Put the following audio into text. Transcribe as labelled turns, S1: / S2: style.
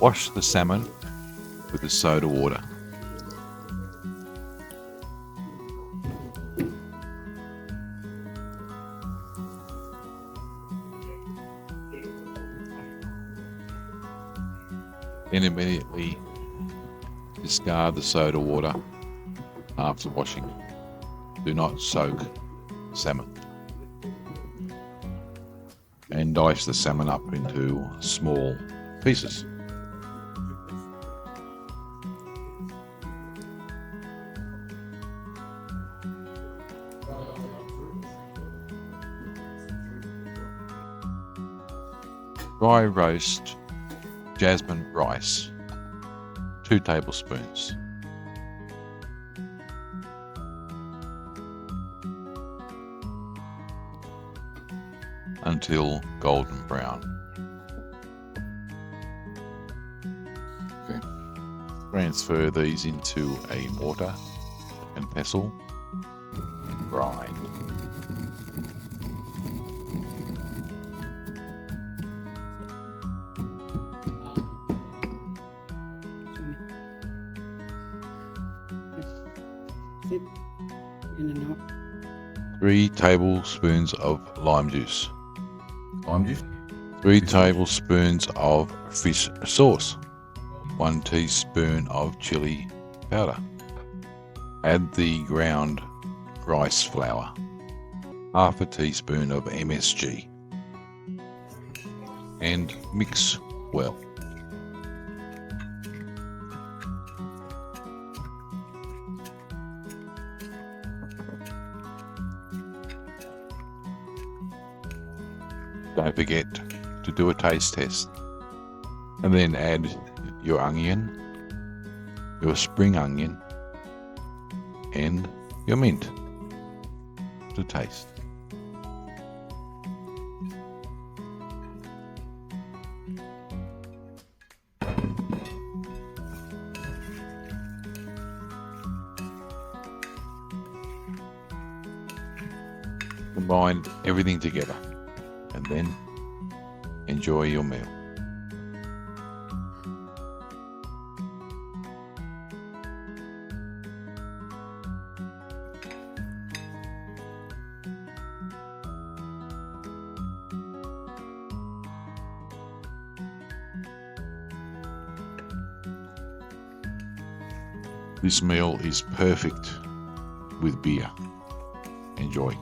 S1: Wash the salmon with the soda water. Then immediately discard the soda water after washing. Do not soak salmon. And dice the salmon up into small pieces. Dry roast jasmine rice, 2 tablespoons. Until golden brown. Okay. Transfer these into a mortar and pestle and grind.
S2: In and out.
S1: 3 tablespoons of lime juice.
S3: Lime juice?
S1: 3 tablespoons of fish sauce. 1 teaspoon of chili powder. Add the ground rice flour. Half a teaspoon of MSG. And mix well. Don't forget to do a taste test, and then add your onion, your spring onion, and your mint to taste. Combine everything together and then enjoy your meal. This meal is perfect with beer. Enjoy.